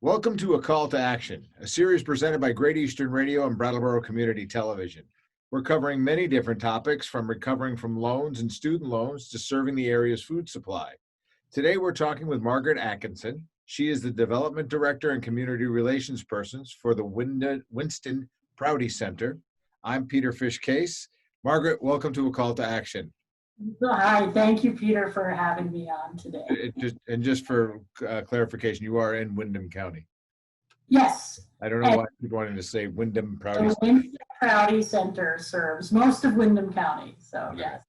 Welcome to A Call to Action, a series presented by Great Eastern Radio and Brattleboro Community Television. We're covering many different topics, from recovering from loans and student loans to serving the area's food supply. Today, we're talking with Margaret Atkinson. She is the Development Director and Community Relations Person for the Winston Prouty Center. I'm Peter Fish-Case. Margaret, welcome to A Call to Action. Hi, thank you, Peter, for having me on today. Just for clarification, you are in Windham County. Yes. I don't know why people wanted to say Windham Prouty. The Winston Prouty Center serves most of Windham County, so yes.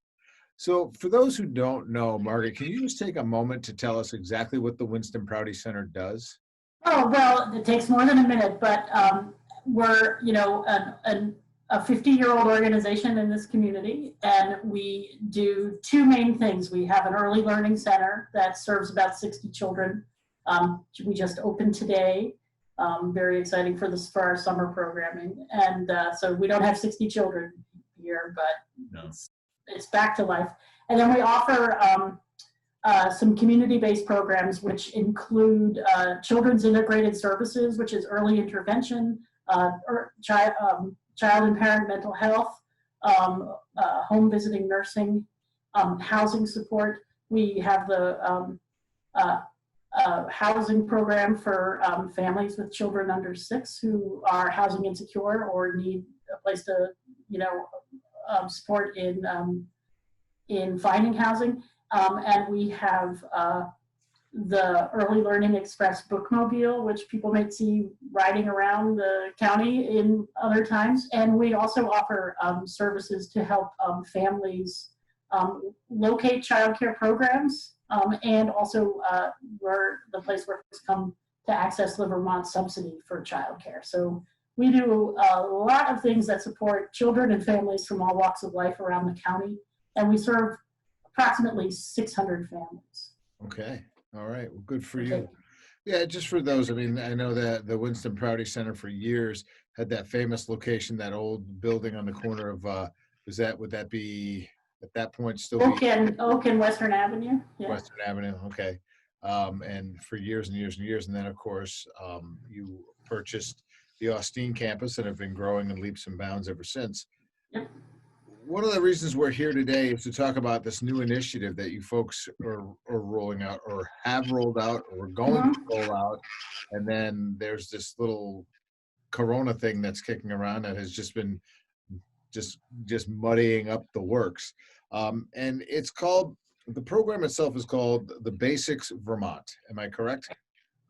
So for those who don't know, Margaret, can you just take a moment to tell us exactly what the Winston Prouty Center does? Oh, well, it takes more than a minute, but we're, a 50-year-old organization in this community, and we do two main things. We have an early learning center that serves about 60 children. We just opened today. Very exciting for our summer programming. And so we don't have 60 children here, but it's back to life. And then we offer some community-based programs, which include children's integrated services, which is early intervention, child and parent mental health, home visiting nursing, housing support. We have the housing program for families with children under 6 who are housing insecure or need a place to, support in finding housing. And we have the Early Learning Express bookmobile, which people might see riding around the county in other times. And we also offer services to help families locate childcare programs, and also we're the place where folks come to access the Vermont subsidy for childcare. So we do a lot of things that support children and families from all walks of life around the county, and we serve approximately 600 families. Okay. All right. Well, good for you. Yeah, just for those, I mean, I know that the Winston Prouty Center for years had that famous location, that old building on the corner of, would that be at that point still Oak and Western Avenue? Yeah. Western Avenue, okay. And for years and years and years. And then, of course, you purchased the Austin campus and have been growing in leaps and bounds ever since. Yep. One of the reasons we're here today is to talk about this new initiative that you folks are rolling out, or have rolled out, or are going to roll out. And then there's this little Corona thing that's kicking around that has just been just muddying up the works. And it's called, the program itself is called the Basics Vermont. Am I correct?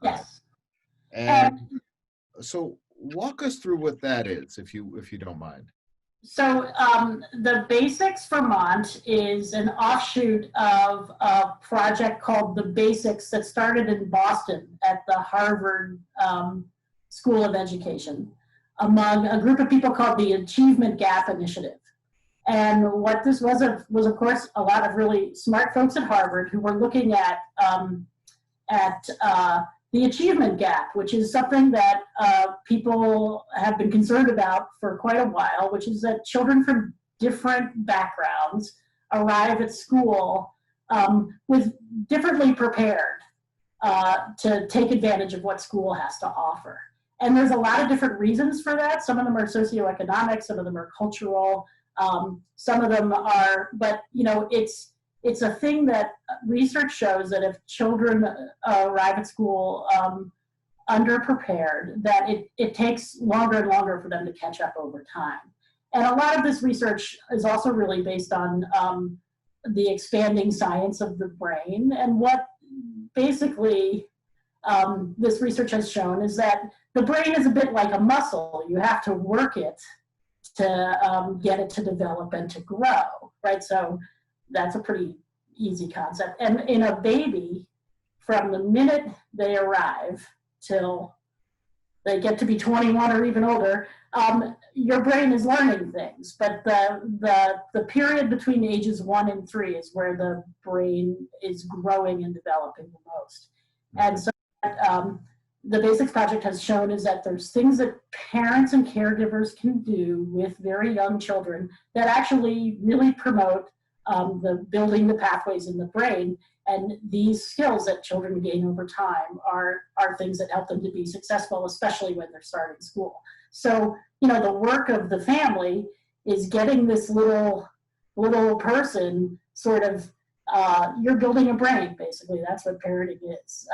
Yes. And so walk us through what that is, if you don't mind. So the Basics Vermont is an offshoot of a project called The Basics that started in Boston at the Harvard School of Education among a group of people called the Achievement Gap Initiative. And what this was of course, a lot of really smart folks at Harvard who were looking at the achievement gap, which is something that people have been concerned about for quite a while, which is that children from different backgrounds arrive at school with differently prepared to take advantage of what school has to offer. And there's a lot of different reasons for that. Some of them are socioeconomic, some of them are cultural, some of them are, but it's a thing that research shows that if children arrive at school underprepared, that it takes longer and longer for them to catch up over time. And a lot of this research is also really based on the expanding science of the brain. And what basically this research has shown is that the brain is a bit like a muscle. You have to work it to get it to develop and to grow, right? So that's a pretty easy concept. And in a baby, from the minute they arrive till they get to be 21 or even older, your brain is learning things. But the period between ages 1 and 3 is where the brain is growing and developing the most. And so the Basics Project has shown is that there's things that parents and caregivers can do with very young children that actually really promote the building the pathways in the brain. And these skills that children gain over time are things that help them to be successful, especially when they're starting school. So, the work of the family is getting this little person sort of, you're building a brain, basically. That's what parenting is.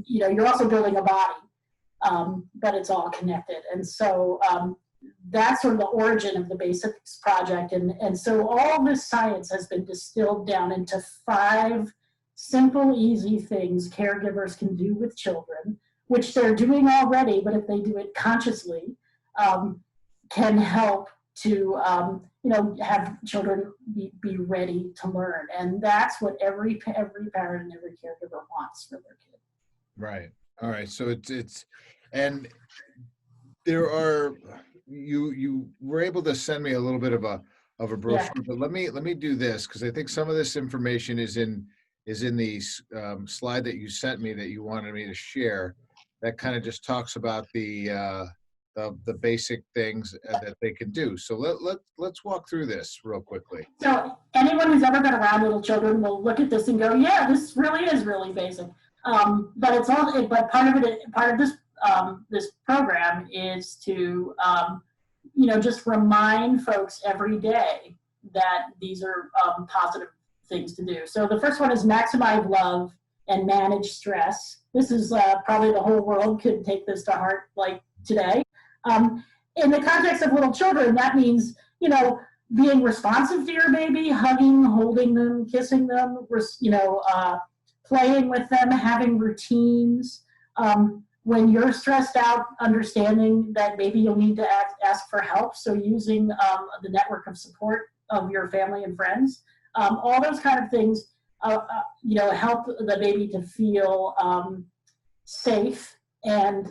You're also building a body, but it's all connected. And so that's sort of the origin of the Basics Project. And so all this science has been distilled down into 5 simple, easy things caregivers can do with children, which they're doing already, but if they do it consciously, can help to have children be ready to learn. And that's what every parent and every caregiver wants for their kid. Right. All right. So it's and there are, you were able to send me a little bit of a brochure, but let me do this, because I think some of this information is in the slide that you sent me that you wanted me to share, that kind of just talks about the basic things that they can do. So let's walk through this real quickly. So anyone who's ever been around little children will look at this and go, yeah, this really is really basic. But it's all, but part of this program is to just remind folks every day that these are positive things to do. So the first one is maximize love and manage stress. This is probably the whole world could take this to heart like today. In the context of little children, that means, being responsive to your baby, hugging, holding them, kissing them, playing with them, having routines. When you're stressed out, understanding that maybe you'll need to ask for help. So using the network of support of your family and friends, all those kind of things, help the baby to feel safe and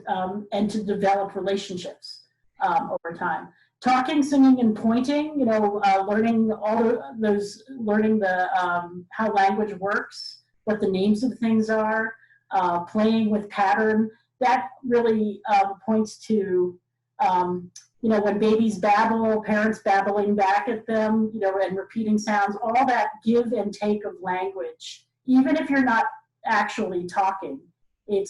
to develop relationships over time. Talking, singing, and pointing, learning learning how language works, what the names of things are, playing with pattern. That really points to, when babies babble, parents babbling back at them, and repeating sounds, all that give and take of language, even if you're not actually talking, it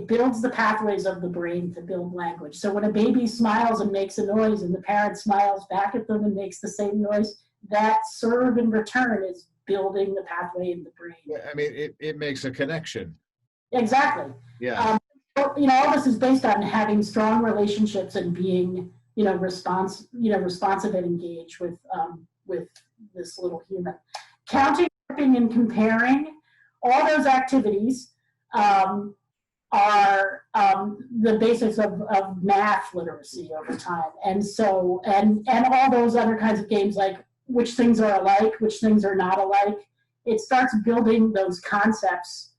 builds the pathways of the brain to build language. So when a baby smiles and makes a noise and the parent smiles back at them and makes the same noise, that serve in return is building the pathway in the brain. Yeah, I mean, it makes a connection. Exactly. Yeah. All this is based on having strong relationships and being, responsive and engaged with this little human. Counting, and comparing, all those activities are the basics of math literacy over time. And so, and all those other kinds of games, like which things are alike, which things are not alike. It starts building those concepts,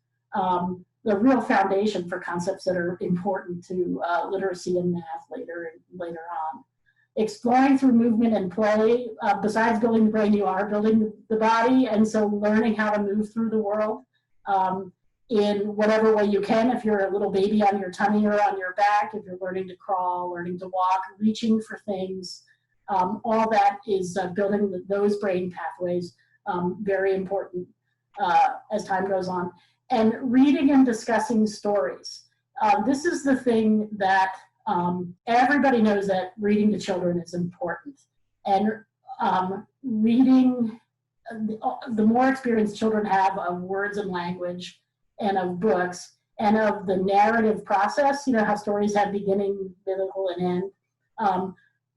the real foundation for concepts that are important to literacy and math later on. Exploring through movement and play, besides building the brain, you are building the body, and so learning how to move through the world in whatever way you can. If you're a little baby on your tummy or on your back, if you're learning to crawl, learning to walk, reaching for things, all that is building those brain pathways, very important as time goes on. And reading and discussing stories. This is the thing that everybody knows, that reading to children is important. And reading, the more experience children have of words and language and of books and of the narrative process, how stories have beginning, middle, and end,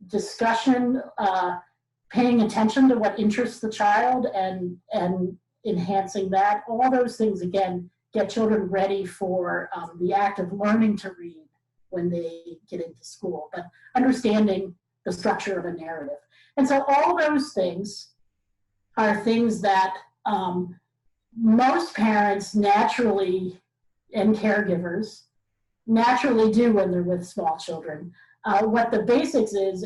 discussion, paying attention to what interests the child and enhancing that, all those things, again, get children ready for the act of learning to read when they get into school, but understanding the structure of a narrative. And so all those things are things that most parents naturally, and caregivers naturally do when they're with small children. What the basics is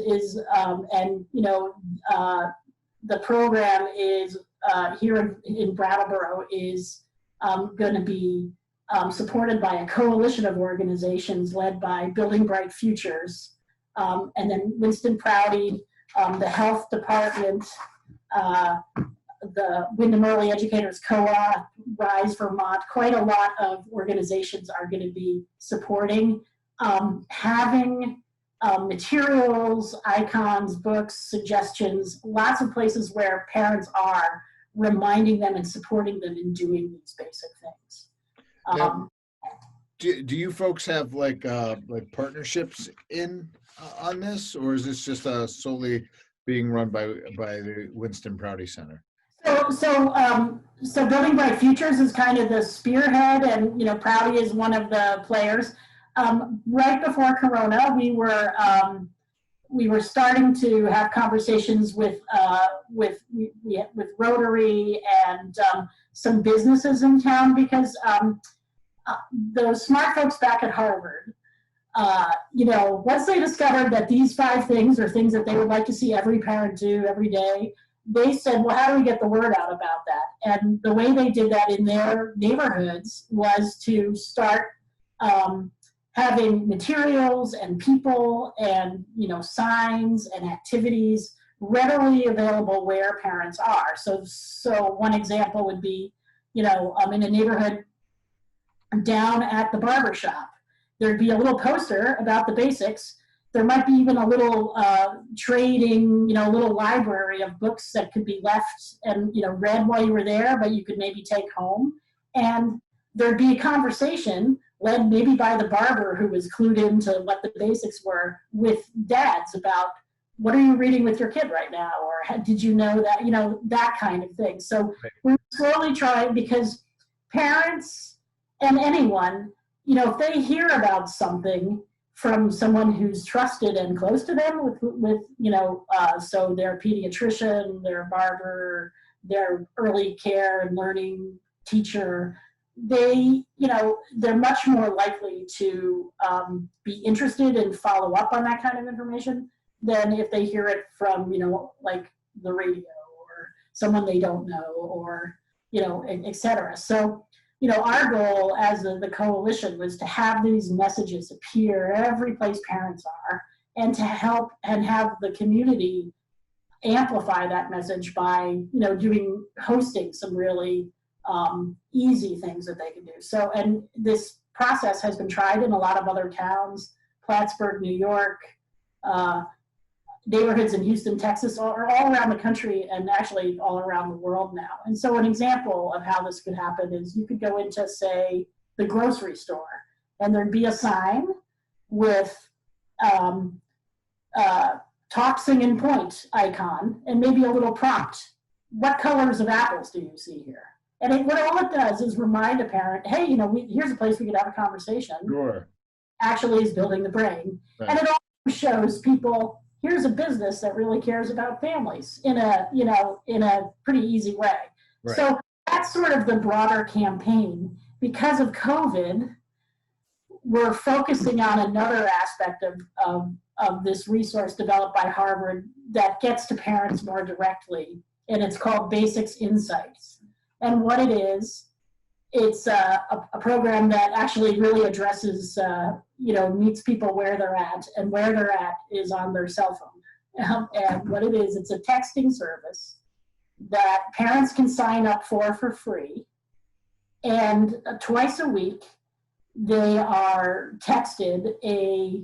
the program is here in Brattleboro is going to be supported by a coalition of organizations led by Building Bright Futures, and then Winston, Prouty, the health department, the Wyndham Early Educators Co-op, Rise Vermont, quite a lot of organizations are going to be supporting having materials, icons, books, suggestions, lots of places where parents are reminding them and supporting them in doing these basic things. Do you folks have like partnerships on this, or is this just solely being run by the Winston Prouty Center? So Building Bright Futures is kind of the spearhead, and Prouty is one of the players. Right before Corona, we were starting to have conversations with Rotary and some businesses in town, because those smart folks back at Harvard, once they discovered that these 5 things are things that they would like to see every parent do every day, they said, well, how do we get the word out about that? And the way they did that in their neighborhoods was to start having materials and people and signs and activities readily available where parents are. So one example would be, in a neighborhood down at the barber shop, there'd be a little poster about the basics. There might be even a little trading, little library of books that could be left and, read while you were there, but you could maybe take home. And there'd be a conversation led maybe by the barber who was clued into what the basics were with dads about, what are you reading with your kid right now? Or did you know that, that kind of thing. So we're slowly trying, because parents and anyone, if they hear about something from someone who's trusted and close to them with so their pediatrician, their barber, their early care and learning teacher, they're much more likely to be interested and follow up on that kind of information than if they hear it from, like the radio or someone they don't know, or, et cetera. So, our goal as the coalition was to have these messages appear every place parents are, and to help and have the community amplify that message by, hosting some really easy things that they can do. So, and this process has been tried in a lot of other towns, Plattsburgh, New York, neighborhoods in Houston, Texas, or all around the country, and actually all around the world now. And so an example of how this could happen is you could go into, say, the grocery store, and there'd be a sign with talk, sing, and point icon, and maybe a little prompt. What colors of apples do you see here? And all it does is remind a parent, hey, here's a place we could have a conversation. Sure. Actually is building the brain. Right. And it also shows people, here's a business that really cares about families in a pretty easy way. Right. So that's sort of the broader campaign. Because of COVID, we're focusing on another aspect of this resource developed by Harvard that gets to parents more directly, and it's called Basics Insights. And what it is, it's a program that actually really addresses, meets people where they're at, and where they're at is on their cell phone. And what it is, it's a texting service that parents can sign up for free. And twice a week, they are texted a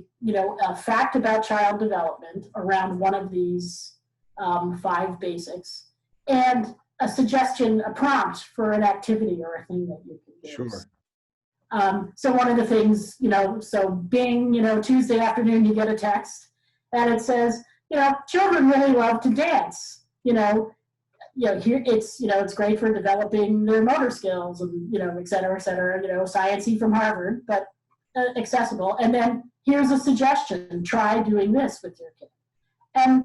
fact about child development around one of these 5 basics, and a suggestion, a prompt for an activity or a thing that you can do. Sure. So one of the things, so Bing, Tuesday afternoon, you get a text, and it says, children really love to dance. Here it's great for developing their motor skills, and et cetera, sciencey from Harvard, but accessible. And then here's a suggestion: try doing this with your kid. And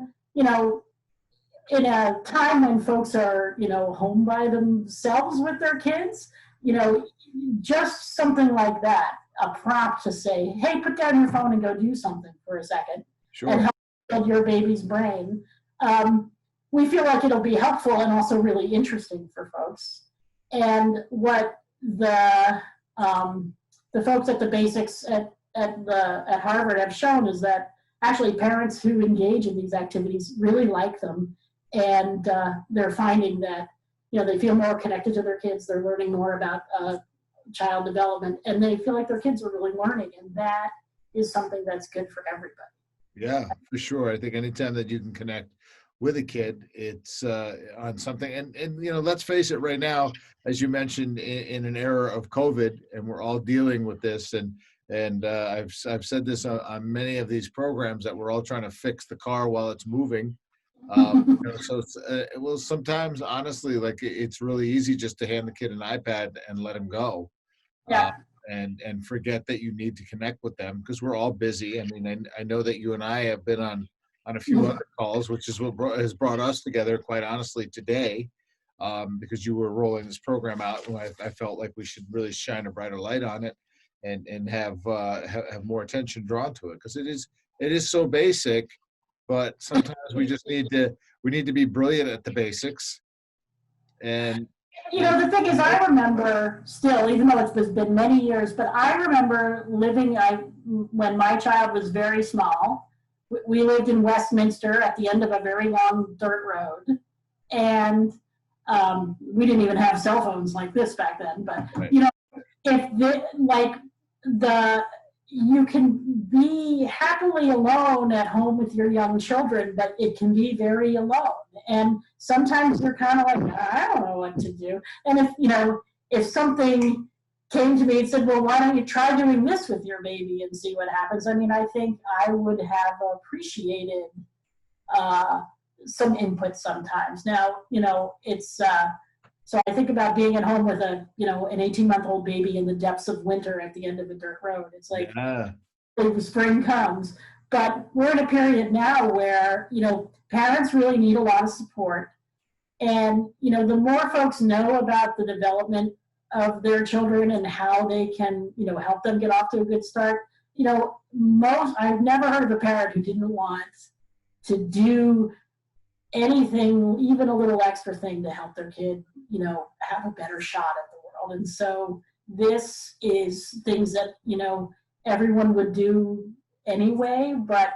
in a time when folks are home by themselves with their kids, just something like that, a prompt to say, hey, put down your phone and go do something for a second. Sure. And help build your baby's brain. We feel like it'll be helpful and also really interesting for folks. And what the folks at the Basics at Harvard have shown is that actually parents who engage in these activities really like them, and they're finding that, you know, they feel more connected to their kids, they're learning more about child development, and they feel like their kids are really learning, and that is something that's good for everybody. Yeah, for sure. I think anytime that you can connect with a kid, it's on something. And you know, let's face it, right now, as you mentioned, in an era of COVID, and we're all dealing with this. And I've said this on many of these programs that we're all trying to fix the car while it's moving. You know, so it's, well, sometimes honestly, like it's really easy just to hand the kid an iPad and let him go. Uh, Yeah. and forget that you need to connect with them because we're all busy. I mean, I know that you and I have been on a few other calls, which is what has brought us together, quite honestly, today, because you were rolling this program out, and I felt like we should really shine a brighter light on it and have more attention drawn to it because it is so basic, but sometimes we just need to be brilliant at the basics. And You know, the thing is, I remember still, even though it's been many years, but I remember living, when my child was very small, we lived in Westminster at the end of a very long dirt road. And we didn't even have cell phones like this back then. But, right. you know, you can be happily alone at home with your young children, but it can be very alone. And sometimes you're kind of like, I don't know what to do. And if something came to me and said, well, why don't you try doing this with your baby and see what happens? I mean, I think I would have appreciated some input sometimes. Now, you know, it's, so I think about being at home with an 18-month-old baby in the depths of winter at the end of a dirt road. It's like, the spring comes, but we're in a period now where, you know, parents really need a lot of support. And, you know, the more folks know about the development of their children and how they can, you know, help them get off to a good start, you know, I've never heard of a parent who didn't want to do anything, even a little extra thing to help their kid, you know, have a better shot at the world. And so this is things that, you know, everyone would do anyway, but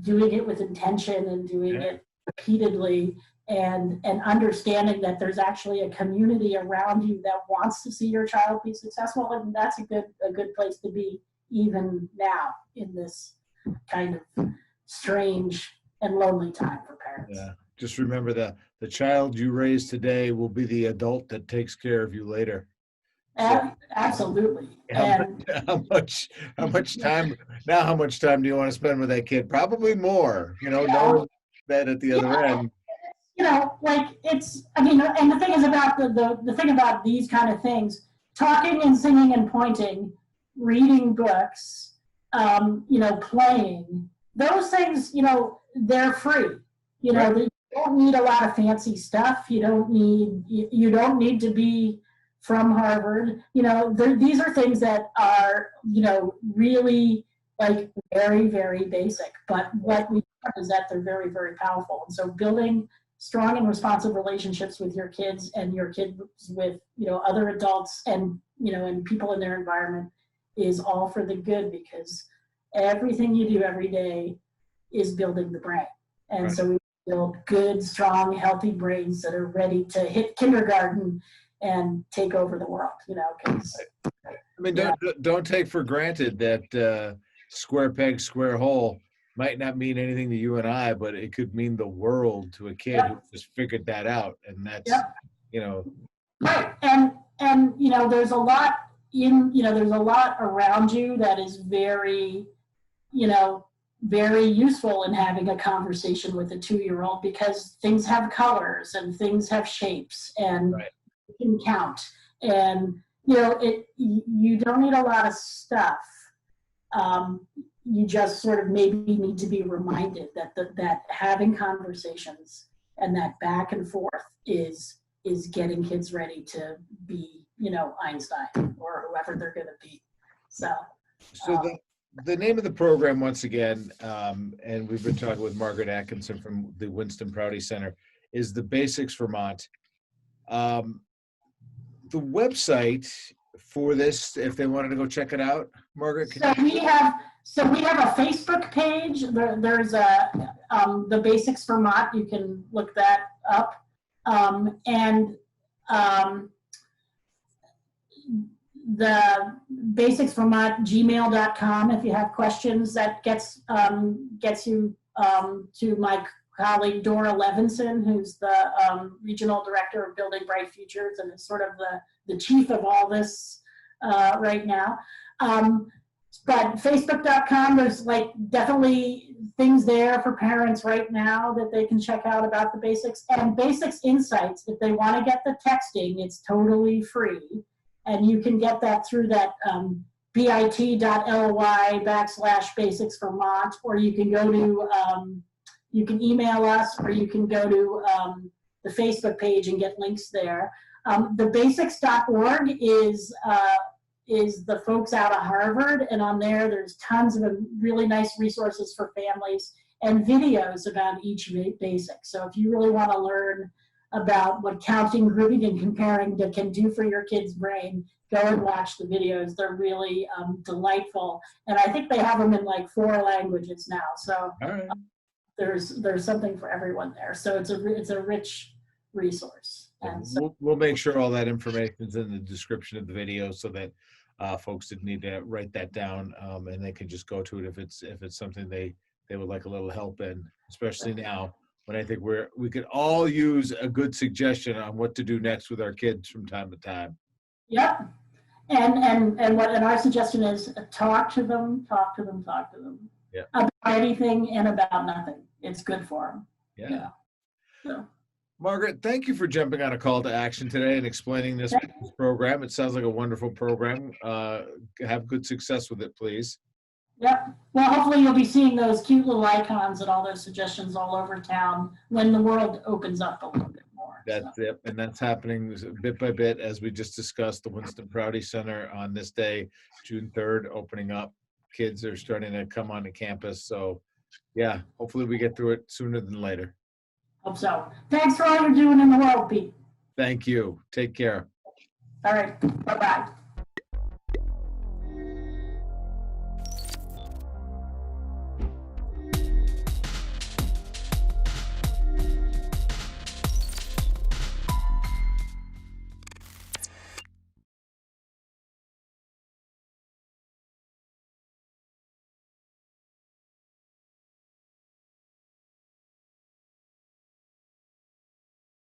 doing it with intention and doing it repeatedly and understanding that there's actually a community around you that wants to see your child be successful, and that's a good place to be even now in this kind of strange and lonely time for parents. Yeah, just remember that the child you raise today will be the adult that takes care of you later. So, absolutely. How much time do you want to spend with that kid? Probably more, you know, knowing that at the other end. You know, like I mean, and the thing is about the thing about these kind of things, talking and singing and pointing, reading books, you know, playing, those things, you know, they're free. You know, you don't need a lot of fancy stuff. You don't need to be from Harvard. You know, these are things that are, you know, really like very, very basic. But what we find is that they're very, very powerful. And so building strong and responsive relationships with your kids and your kids with, you know, other adults and, you know, and people in their environment is all for the good, because everything you do every day is building the brain. And so we build good, strong, healthy brains that are ready to hit kindergarten and take over the world, you know, because I mean, don't take for granted that square peg, square hole might not mean anything to you and I, but it could mean the world to a kid who just figured that out. And that's, you know. Right. And, you know, there's a lot around you that is very, you know, very useful in having a conversation with a 2-year-old, because things have colors and things have shapes and you can count. And, you know, you don't need a lot of stuff. You just sort of maybe need to be reminded that having conversations and that back and forth is getting kids ready to be, you know, Einstein or whoever they're going to be. So the name of the program, once again, and we've been talking with Margaret Atkinson from the Winston Prouty Center, is the Basics Vermont. The website for this if they wanted to go check it out? Margaret, So we have a Facebook page. There's the Basics Vermont. You can look that up. The Basics Vermont gmail.com. If you have questions, that gets you to my colleague Dora Levinson, who's the regional director of Building Bright Futures and is sort of the chief of all this right now. But Facebook.com, there's like definitely things there for parents right now that they can check out about the basics. And Basics Insights, if they want to get the texting, it's totally free. And you can get that through that bit.ly/Basics Vermont, or you can go to, you can email us, or you can go to the Facebook page and get links there. Thebasics.org is the folks out of Harvard, and on there's tons of really nice resources for families and videos about each basic. So if you really want to learn about what counting, grouping, and comparing can do for your kid's brain, go and watch the videos. They're really delightful, and I think they have them in like 4 languages now. So there's something for everyone there. So it's a rich resource. And so, we'll make sure all that information is in the description of the video so that folks that need to write that down and they can just go to it if it's something they would like a little help in, especially now when I think we could all use a good suggestion on what to do next with our kids from time to time. Yep. And our suggestion is talk to them Yeah. about anything and about nothing. It's good for them. Yeah. So. Margaret, thank you for jumping on a call to action today and explaining this program. It sounds like a wonderful program. Have good success with it, please. Yep. Well, hopefully you'll be seeing those cute little icons and all those suggestions all over town when the world opens up a little bit more. That's it. And that's happening bit by bit, as we just discussed. The Winston Prouty Center on this day, June 3rd, opening up. Kids are starting to come onto campus. So, yeah, hopefully we get through it sooner than later. Hope so. Thanks for all you're doing in the world, Pete. Thank you. Take care. All right. Bye-bye.